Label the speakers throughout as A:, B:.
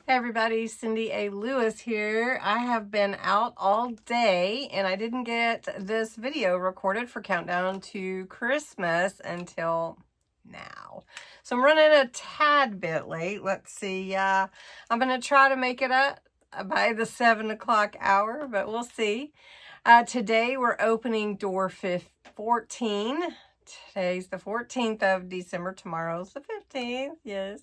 A: Hey everybody, Cindy A. Lewis here. I have been out all day and I didn't get this video recorded for Countdown to Christmas until now. So I'm running a tad bit late. Let's see. I'm going to try to make it up by the 7 o'clock hour, but we'll see. Today we're opening door 14. Today's the 14th of December. Tomorrow's the 15th. Yes.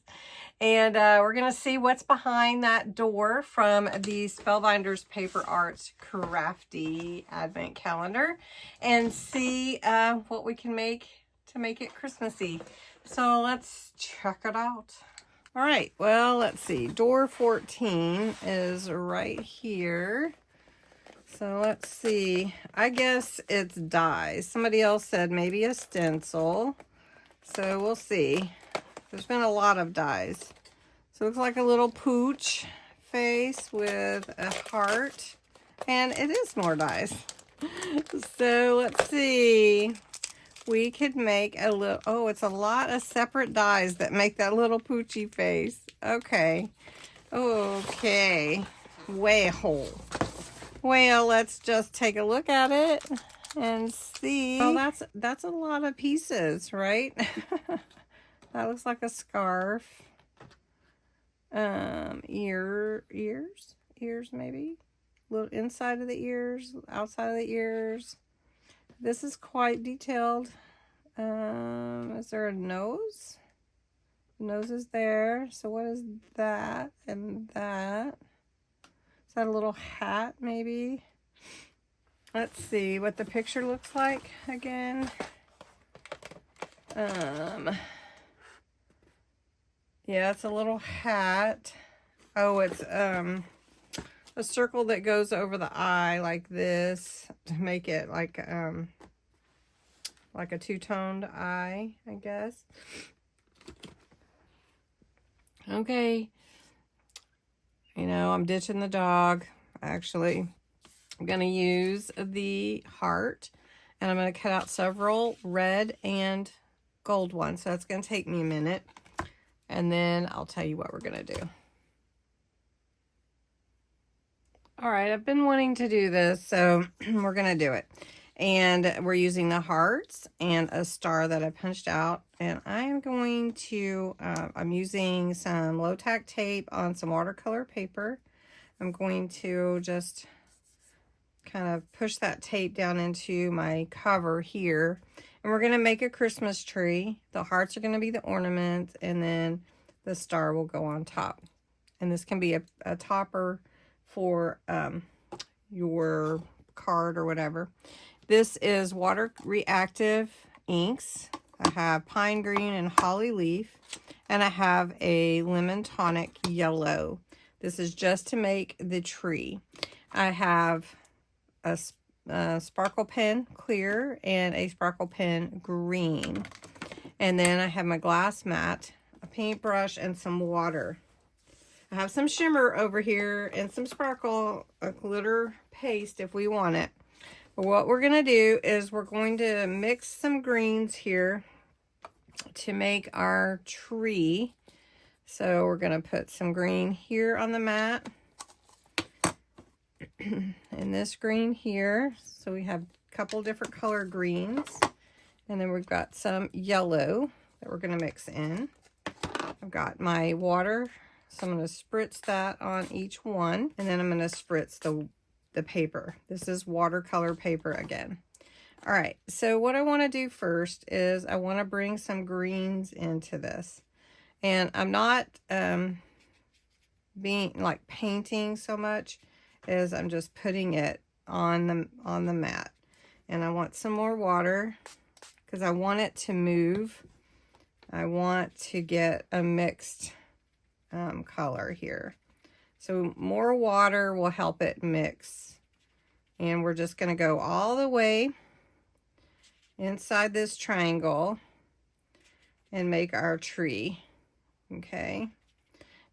A: And we're going to see what's behind that door from the Spellbinders Paper Arts Crafty Advent Calendar and see what we can make to make it Christmassy. So let's check it out. All right, well, let's see. Door 14 is right here. So let's see. I guess it's dies. Somebody else said maybe a stencil. So we'll see. There's been a lot of dies. So it looks like a little pooch face with a heart. And it is more dies. So let's see. We could make a little, oh, it's a lot of separate dies that make that little poochy face. Okay. Okay. Well, let's just take a look at it and see. Oh, that's a lot of pieces, right? That looks like a scarf. Ears maybe. A little inside of the ears, outside of the ears. This is quite detailed. Is there a nose? The nose is there. So what is that and that? Is that a little hat maybe? Let's see what the picture looks like again. Yeah, it's a little hat. Oh, it's a circle that goes over the eye like this to make it like a two-toned eye, I guess. Okay. You know, I'm ditching the dog. Actually, I'm going to use the heart, and I'm going to cut out several red and gold ones. So that's going to take me a minute. And then I'll tell you what we're going to do. All right, I've been wanting to do this, so we're going to do it. And we're using the hearts and a star that I punched out. And I am going to, I'm using some low-tack tape on some watercolor paper. I'm going to just kind of push that tape down into my cover here. And we're going to make a Christmas tree. The hearts are going to be the ornaments, and then the star will go on top. And this can be a topper for your card or whatever. This is water reactive inks. I have pine green and holly leaf, and I have a lemon tonic yellow. This is just to make the tree. I have a sparkle pen clear and a sparkle pen green. And then I have my glass mat, a paintbrush, and some water. I have some shimmer over here and some sparkle, a glitter paste if we want it. But what we're going to do is we're going to mix some greens here to make our tree. So we're going to put some green here on the mat. And this green here. So we have a couple different color greens. And then we've got some yellow that we're going to mix in. I've got my water. So I'm going to spritz that on each one. And then I'm going to spritz the paper. This is watercolor paper again. All right. So what I want to do first is I want to bring some greens into this. And I'm not being like painting so much as I'm just putting it on the mat. And I want some more water because I want it to move. I want to get a mixed color here. So more water will help it mix. And we're just going to go all the way inside this triangle and make our tree. Okay.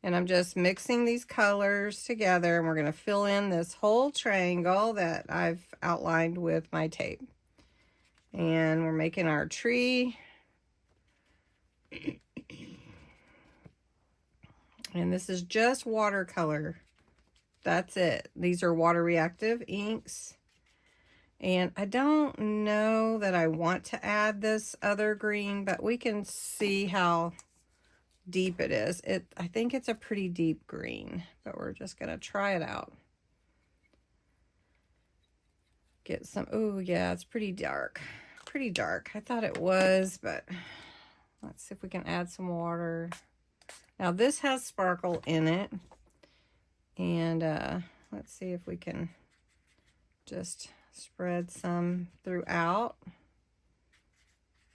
A: And I'm just mixing these colors together, and we're going to fill in this whole triangle that I've outlined with my tape. And we're making our tree. And this is just watercolor. That's it. These are water reactive inks. And I don't know that I want to add this other green, but we can see how deep it is. I think it's a pretty deep green, but we're just going to try it out. Get some, oh yeah, it's pretty dark. Pretty dark. I thought it was, but let's see if we can add some water. Now this has sparkle in it. And let's see if we can just spread some throughout.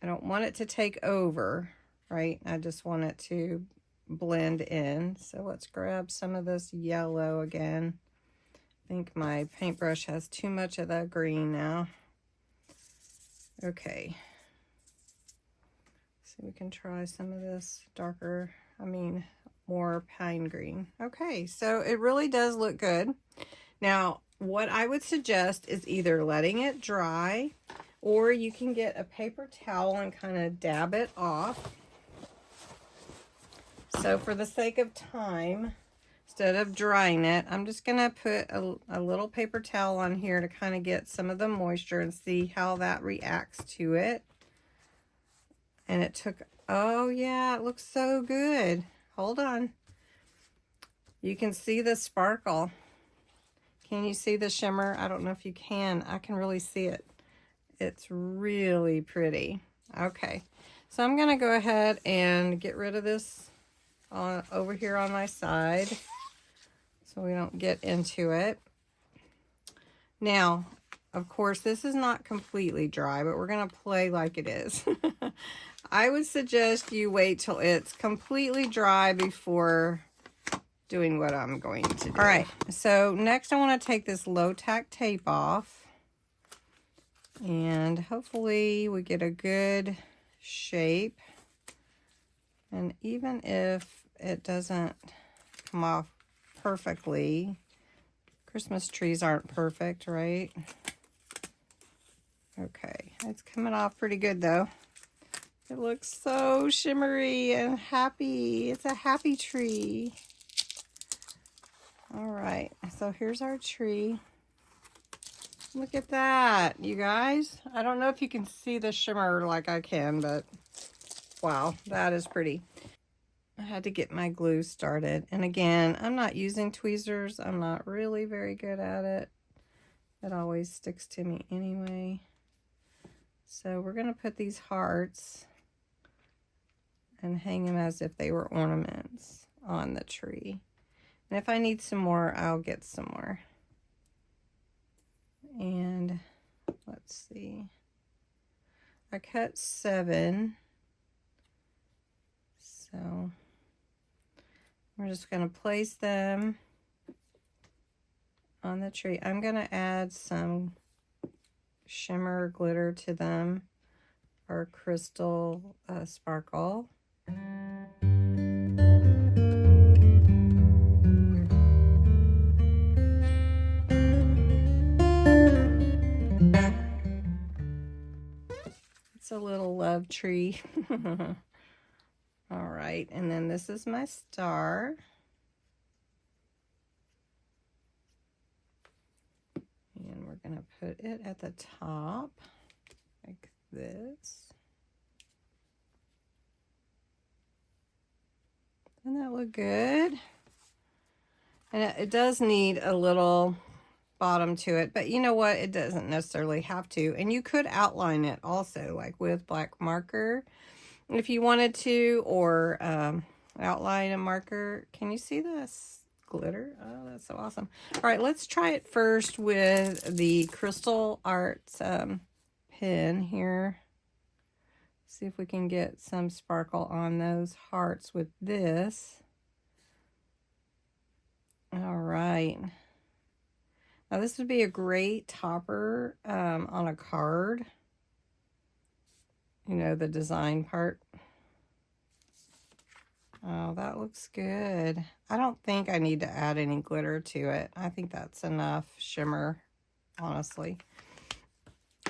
A: I don't want it to take over, right? I just want it to blend in. So let's grab some of this yellow again. I think my paintbrush has too much of that green now. Okay. So we can try some of this darker, more pine green. Okay, so it really does look good. Now, what I would suggest is either letting it dry, or you can get a paper towel and kind of dab it off. So for the sake of time, instead of drying it, I'm just gonna put a little paper towel on here to kind of get some of the moisture and see how that reacts to it. And it took, oh yeah, it looks so good. Hold on. You can see the sparkle. Can you see the shimmer? I don't know if you can. I can really see it. It's really pretty. Okay, so I'm gonna go ahead and get rid of this over here on my side so we don't get into it. Now, of course, this is not completely dry, but we're gonna play like it is. I would suggest you wait till it's completely dry before doing what I'm going to do. All right, so next I want to take this low tack tape off, and hopefully we get a good shape. And even if it doesn't come off perfectly, Christmas trees aren't perfect, right? Okay, it's coming off pretty good though. It looks so shimmery and happy. It's a happy tree. All right, so here's our tree. Look at that, you guys. I don't know if you can see the shimmer like I can, but wow, that is pretty. I had to get my glue started. And again, I'm not using tweezers. I'm not really very good at it. It always sticks to me anyway. So we're gonna put these hearts and hang them as if they were ornaments on the tree. And if I need some more, I'll get some more. And let's see. I cut 7. So we're just going to place them on the tree. I'm going to add some shimmer glitter to them, or crystal sparkle. It's a little love tree. All right, and then this is my star. And we're gonna put it at the top like this. Doesn't that look good? And it does need a little bottom to it, but you know what? It doesn't necessarily have to. And you could outline it also, like with black marker, if you wanted to, or outline a marker. Can you see this glitter? Oh, that's so awesome. All right, let's try it first with the Crystal Arts pen here. See if we can get some sparkle on those hearts with this. All right. Now this would be a great topper on a card. You know, the design part. Oh, that looks good. I don't think I need to add any glitter to it. I think that's enough shimmer, honestly.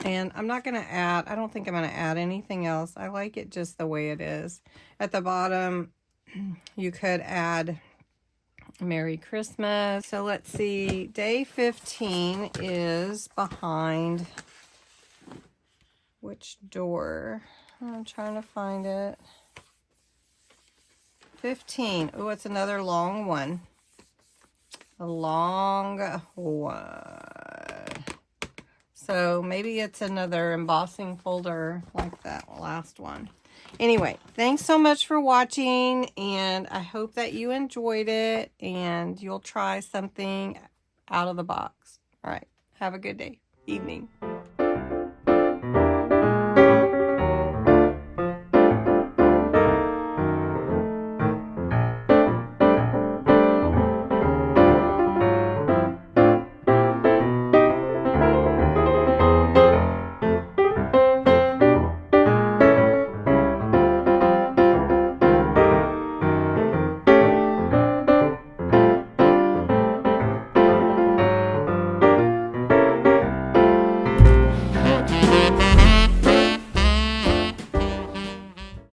A: And I'm not going to add, I don't think I'm going to add anything else. I like it just the way it is. At the bottom, you could add Merry Christmas. So let's see, day 15 is behind which door? I'm trying to find it. 15. Oh, it's another long one. A long one. So maybe it's another embossing folder like that last one. Anyway, thanks so much for watching, and I hope that you enjoyed it and you'll try something out of the box. All right, have a good day, evening.